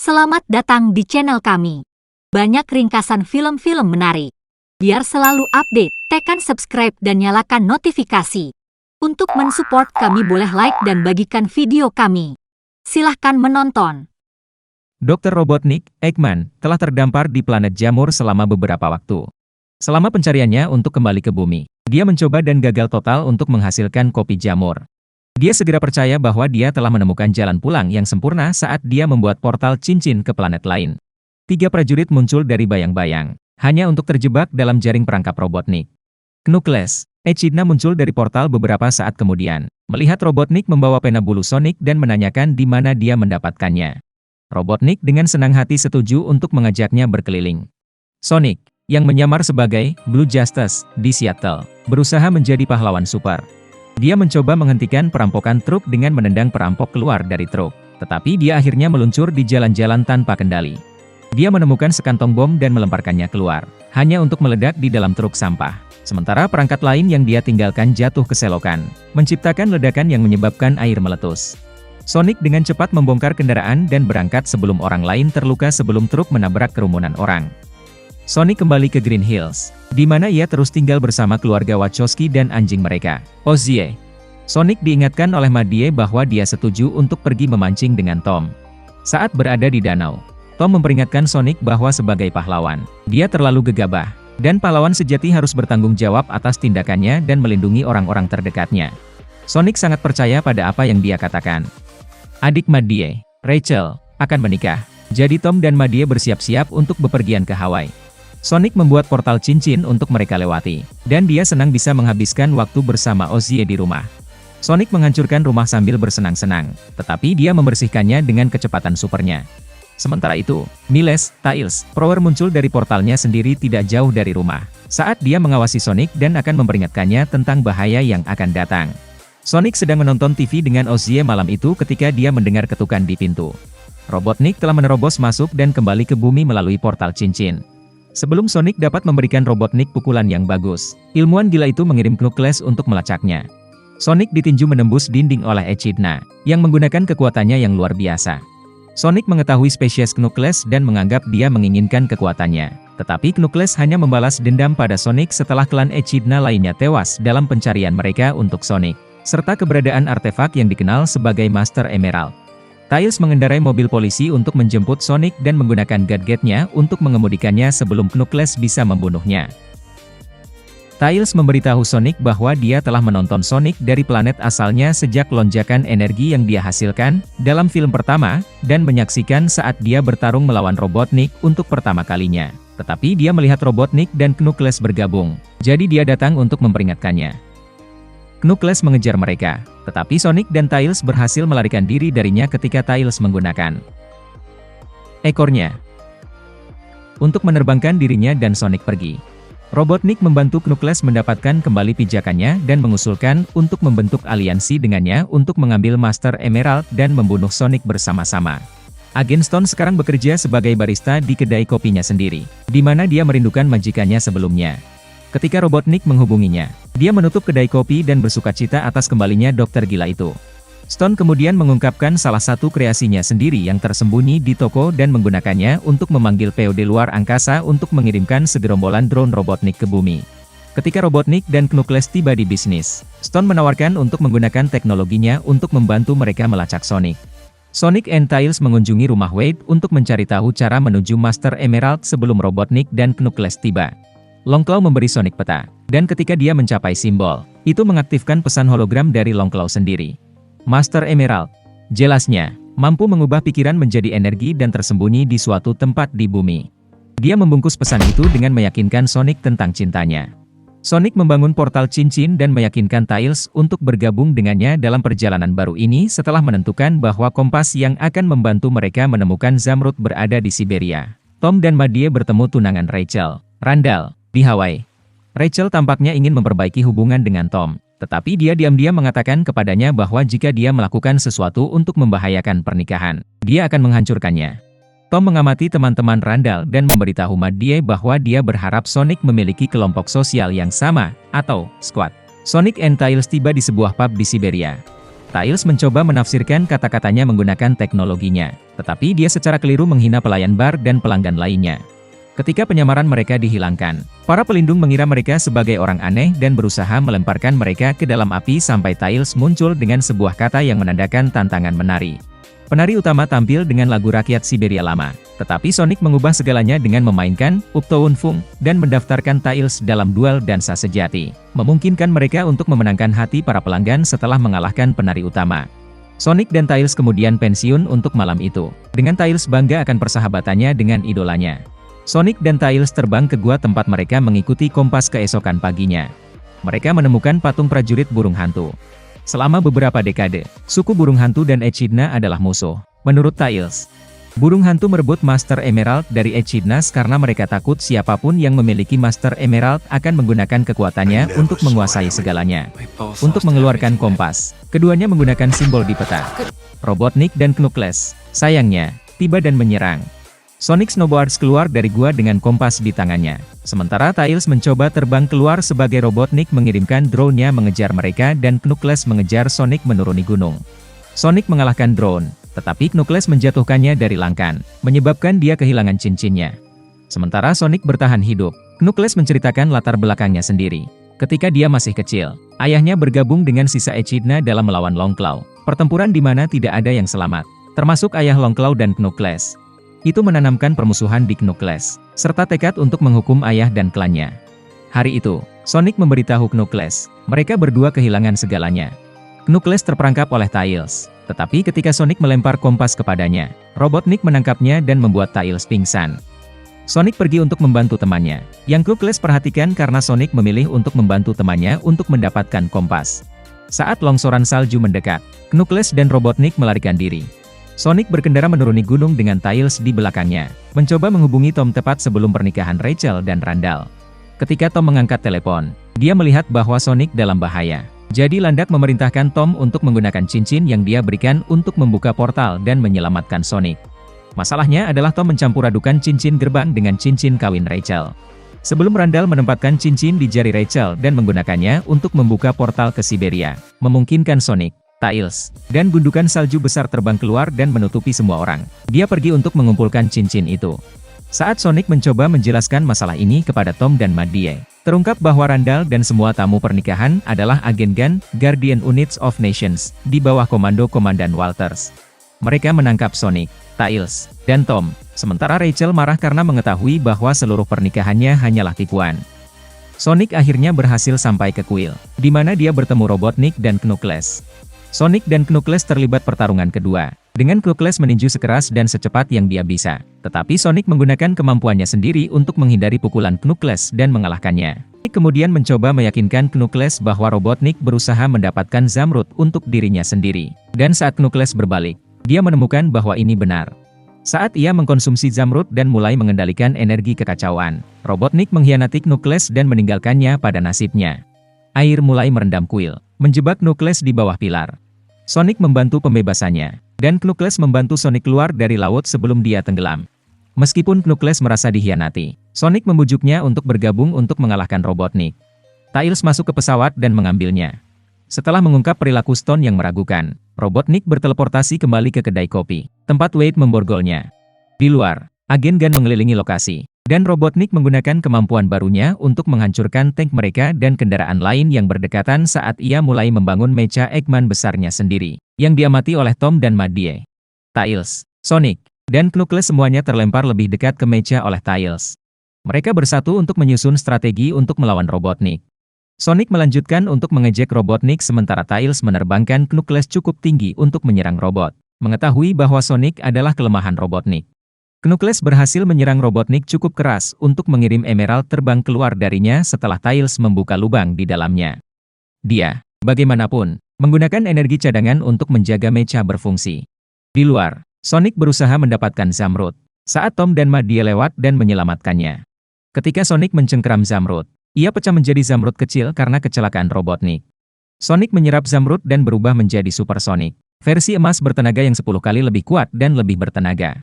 Selamat datang di channel kami. Banyak ringkasan film-film menarik. Biar selalu update, tekan subscribe dan nyalakan notifikasi. Untuk mensupport kami boleh like dan bagikan video kami. Silahkan menonton. Dr. Robotnik, Eggman, telah terdampar di planet Jamur selama beberapa waktu. Selama pencariannya untuk kembali ke bumi, dia mencoba dan gagal total untuk menghasilkan kopi jamur. Dia segera percaya bahwa dia telah menemukan jalan pulang yang sempurna saat dia membuat portal cincin ke planet lain. 3 prajurit muncul dari bayang-bayang, hanya untuk terjebak dalam jaring perangkap Robotnik. Knuckles, Echidna muncul dari portal beberapa saat kemudian, melihat Robotnik membawa pena bulu Sonic dan menanyakan di mana dia mendapatkannya. Robotnik dengan senang hati setuju untuk mengajaknya berkeliling. Sonic, yang menyamar sebagai Blue Justice di Seattle, berusaha menjadi pahlawan super. Dia mencoba menghentikan perampokan truk dengan menendang perampok keluar dari truk, tetapi dia akhirnya meluncur di jalan-jalan tanpa kendali. Dia menemukan sekantong bom dan melemparkannya keluar, hanya untuk meledak di dalam truk sampah. Sementara perangkat lain yang dia tinggalkan jatuh ke selokan, menciptakan ledakan yang menyebabkan air meletus. Sonic dengan cepat membongkar kendaraan dan berangkat sebelum orang lain terluka sebelum truk menabrak kerumunan orang. Sonic kembali ke Green Hills, di mana ia terus tinggal bersama keluarga Wachowski dan anjing mereka, Ozzy. Sonic diingatkan oleh Madie bahwa dia setuju untuk pergi memancing dengan Tom. Saat berada di danau, Tom memperingatkan Sonic bahwa sebagai pahlawan, dia terlalu gegabah, dan pahlawan sejati harus bertanggung jawab atas tindakannya dan melindungi orang-orang terdekatnya. Sonic sangat percaya pada apa yang dia katakan. Adik Madie, Rachel, akan menikah, jadi Tom dan Madie bersiap-siap untuk bepergian ke Hawaii. Sonic membuat portal cincin untuk mereka lewati, dan dia senang bisa menghabiskan waktu bersama Ozzy di rumah. Sonic menghancurkan rumah sambil bersenang-senang, tetapi dia membersihkannya dengan kecepatan supernya. Sementara itu, Miles, Tails, Prower muncul dari portalnya sendiri tidak jauh dari rumah, saat dia mengawasi Sonic dan akan memperingatkannya tentang bahaya yang akan datang. Sonic sedang menonton TV dengan Ozzy malam itu ketika dia mendengar ketukan di pintu. Robotnik telah menerobos masuk dan kembali ke bumi melalui portal cincin. Sebelum Sonic dapat memberikan Robotnik pukulan yang bagus, ilmuwan gila itu mengirim Knuckles untuk melacaknya. Sonic ditinju menembus dinding oleh Echidna, yang menggunakan kekuatannya yang luar biasa. Sonic mengetahui spesies Knuckles dan menganggap dia menginginkan kekuatannya. Tetapi Knuckles hanya membalas dendam pada Sonic setelah klan Echidna lainnya tewas dalam pencarian mereka untuk Sonic, serta keberadaan artefak yang dikenal sebagai Master Emerald. Tails mengendarai mobil polisi untuk menjemput Sonic dan menggunakan gadgetnya untuk mengemudikannya sebelum Knuckles bisa membunuhnya. Tails memberitahu Sonic bahwa dia telah menonton Sonic dari planet asalnya sejak lonjakan energi yang dia hasilkan dalam film pertama, dan menyaksikan saat dia bertarung melawan Robotnik untuk pertama kalinya. Tetapi dia melihat Robotnik dan Knuckles bergabung, jadi dia datang untuk memperingatkannya. Knuckles mengejar mereka, tetapi Sonic dan Tails berhasil melarikan diri darinya ketika Tails menggunakan ekornya untuk menerbangkan dirinya dan Sonic pergi. Robotnik membantu Knuckles mendapatkan kembali pijakannya dan mengusulkan untuk membentuk aliansi dengannya untuk mengambil Master Emerald dan membunuh Sonic bersama-sama. Agen Stone sekarang bekerja sebagai barista di kedai kopinya sendiri, di mana dia merindukan majikannya sebelumnya. Ketika Robotnik menghubunginya, dia menutup kedai kopi dan bersukacita atas kembalinya dokter gila itu. Stone kemudian mengungkapkan salah satu kreasinya sendiri yang tersembunyi di toko dan menggunakannya untuk memanggil POD luar angkasa untuk mengirimkan segerombolan drone Robotnik ke bumi. Ketika Robotnik dan Knuckles tiba di bisnis, Stone menawarkan untuk menggunakan teknologinya untuk membantu mereka melacak Sonic. Sonic and Tails mengunjungi rumah Wade untuk mencari tahu cara menuju Master Emerald sebelum Robotnik dan Knuckles tiba. Longclaw memberi Sonic peta, dan ketika dia mencapai simbol, itu mengaktifkan pesan hologram dari Longclaw sendiri. Master Emerald, jelasnya, mampu mengubah pikiran menjadi energi dan tersembunyi di suatu tempat di bumi. Dia membungkus pesan itu dengan meyakinkan Sonic tentang cintanya. Sonic membangun portal cincin dan meyakinkan Tails untuk bergabung dengannya dalam perjalanan baru ini setelah menentukan bahwa kompas yang akan membantu mereka menemukan Zamrud berada di Siberia. Tom dan Madie bertemu tunangan Rachel, Randall, di Hawaii. Rachel tampaknya ingin memperbaiki hubungan dengan Tom, tetapi dia diam-diam mengatakan kepadanya bahwa jika dia melakukan sesuatu untuk membahayakan pernikahan, dia akan menghancurkannya. Tom mengamati teman-teman Randall dan memberitahu Madie bahwa dia berharap Sonic memiliki kelompok sosial yang sama, atau squad. Sonic and Tails tiba di sebuah pub di Siberia. Tails mencoba menafsirkan kata-katanya menggunakan teknologinya, tetapi dia secara keliru menghina pelayan bar dan pelanggan lainnya. Ketika penyamaran mereka dihilangkan, para pelindung mengira mereka sebagai orang aneh dan berusaha melemparkan mereka ke dalam api sampai Tails muncul dengan sebuah kata yang menandakan tantangan menari. Penari utama tampil dengan lagu rakyat Siberia lama, tetapi Sonic mengubah segalanya dengan memainkan Uptown Funk dan mendaftarkan Tails dalam duel dansa sejati, memungkinkan mereka untuk memenangkan hati para pelanggan setelah mengalahkan penari utama. Sonic dan Tails kemudian pensiun untuk malam itu, dengan Tails bangga akan persahabatannya dengan idolanya. Sonic dan Tails terbang ke gua tempat mereka mengikuti kompas keesokan paginya. Mereka menemukan patung prajurit burung hantu. Selama beberapa dekade, suku burung hantu dan Echidna adalah musuh. Menurut Tails, burung hantu merebut Master Emerald dari Echidnas karena mereka takut siapapun yang memiliki Master Emerald akan menggunakan kekuatannya untuk menguasai segalanya. Untuk mengeluarkan kompas, keduanya menggunakan simbol di peta. Robotnik dan Knuckles, sayangnya, tiba dan menyerang. Sonic snowboards keluar dari gua dengan kompas di tangannya. Sementara Tails mencoba terbang keluar sebagai Robotnik mengirimkan drone-nya mengejar mereka dan Knuckles mengejar Sonic menuruni gunung. Sonic mengalahkan drone, tetapi Knuckles menjatuhkannya dari langkan, menyebabkan dia kehilangan cincinnya. Sementara Sonic bertahan hidup, Knuckles menceritakan latar belakangnya sendiri. Ketika dia masih kecil, ayahnya bergabung dengan sisa Echidna dalam melawan Longclaw, pertempuran di mana tidak ada yang selamat, termasuk ayah Longclaw dan Knuckles. Itu menanamkan permusuhan di Knuckles, serta tekad untuk menghukum ayah dan klannya. Hari itu, Sonic memberitahu Knuckles, mereka berdua kehilangan segalanya. Knuckles terperangkap oleh Tails, tetapi ketika Sonic melempar kompas kepadanya, Robotnik menangkapnya dan membuat Tails pingsan. Sonic pergi untuk membantu temannya, yang Knuckles perhatikan karena Sonic memilih untuk membantu temannya untuk mendapatkan kompas. Saat longsoran salju mendekat, Knuckles dan Robotnik melarikan diri. Sonic berkendara menuruni gunung dengan Tails di belakangnya, mencoba menghubungi Tom tepat sebelum pernikahan Rachel dan Randall. Ketika Tom mengangkat telepon, dia melihat bahwa Sonic dalam bahaya. Jadi Landak memerintahkan Tom untuk menggunakan cincin yang dia berikan untuk membuka portal dan menyelamatkan Sonic. Masalahnya adalah Tom mencampur adukan cincin gerbang dengan cincin kawin Rachel. Sebelum Randall menempatkan cincin di jari Rachel dan menggunakannya untuk membuka portal ke Siberia, memungkinkan Sonic, Tails, dan gundukan salju besar terbang keluar dan menutupi semua orang. Dia pergi untuk mengumpulkan cincin itu. Saat Sonic mencoba menjelaskan masalah ini kepada Tom dan Maddie, terungkap bahwa Randall dan semua tamu pernikahan adalah agen GUN, Guardian Units of Nations, di bawah komando Komandan Walters. Mereka menangkap Sonic, Tails, dan Tom, sementara Rachel marah karena mengetahui bahwa seluruh pernikahannya hanyalah tipuan. Sonic akhirnya berhasil sampai ke kuil, di mana dia bertemu Robotnik dan Knuckles. Sonic dan Knuckles terlibat pertarungan kedua, dengan Knuckles meninju sekeras dan secepat yang dia bisa. Tetapi Sonic menggunakan kemampuannya sendiri untuk menghindari pukulan Knuckles dan mengalahkannya. Sonic kemudian mencoba meyakinkan Knuckles bahwa Robotnik berusaha mendapatkan Zamrud untuk dirinya sendiri. Dan saat Knuckles berbalik, dia menemukan bahwa ini benar. Saat ia mengkonsumsi Zamrud dan mulai mengendalikan energi kekacauan, Robotnik mengkhianati Knuckles dan meninggalkannya pada nasibnya. Air mulai merendam kuil, menjebak Knuckles di bawah pilar. Sonic membantu pembebasannya, dan Knuckles membantu Sonic keluar dari laut sebelum dia tenggelam. Meskipun Knuckles merasa dikhianati, Sonic membujuknya untuk bergabung untuk mengalahkan Robotnik. Tails masuk ke pesawat dan mengambilnya. Setelah mengungkap perilaku Stone yang meragukan, Robotnik berteleportasi kembali ke kedai kopi, tempat Wade memborgolnya. Di luar, agen GUN mengelilingi lokasi, dan Robotnik menggunakan kemampuan barunya untuk menghancurkan tank mereka dan kendaraan lain yang berdekatan saat ia mulai membangun mecha Eggman besarnya sendiri, yang diamati oleh Tom dan Maddie. Tails, Sonic, dan Knuckles semuanya terlempar lebih dekat ke mecha oleh Tails. Mereka bersatu untuk menyusun strategi untuk melawan Robotnik. Sonic melanjutkan untuk mengejek Robotnik sementara Tails menerbangkan Knuckles cukup tinggi untuk menyerang robot, mengetahui bahwa Sonic adalah kelemahan Robotnik. Knuckles berhasil menyerang Robotnik cukup keras untuk mengirim Emerald terbang keluar darinya setelah Tails membuka lubang di dalamnya. Dia, bagaimanapun, menggunakan energi cadangan untuk menjaga mecha berfungsi. Di luar, Sonic berusaha mendapatkan Zamrud, saat Tom dan Maddie lewat dan menyelamatkannya. Ketika Sonic mencengkeram Zamrud, ia pecah menjadi Zamrud kecil karena kecelakaan Robotnik. Sonic menyerap Zamrud dan berubah menjadi Super Sonic, versi emas bertenaga yang 10 kali lebih kuat dan lebih bertenaga.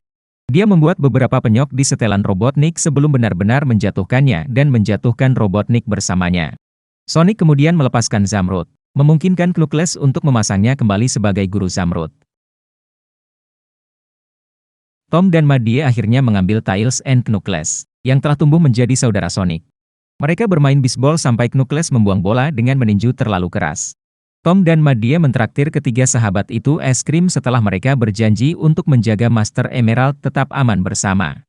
Dia membuat beberapa penyok di setelan Robotnik sebelum benar-benar menjatuhkannya dan menjatuhkan Robotnik bersamanya. Sonic kemudian melepaskan Zamrud, memungkinkan Knuckles untuk memasangnya kembali sebagai guru Zamrud. Tom dan Maddie akhirnya mengambil Tails and Knuckles, yang telah tumbuh menjadi saudara Sonic. Mereka bermain bisbol sampai Knuckles membuang bola dengan meninju terlalu keras. Tom dan Maddie mentraktir ketiga sahabat itu es krim setelah mereka berjanji untuk menjaga Master Emerald tetap aman bersama.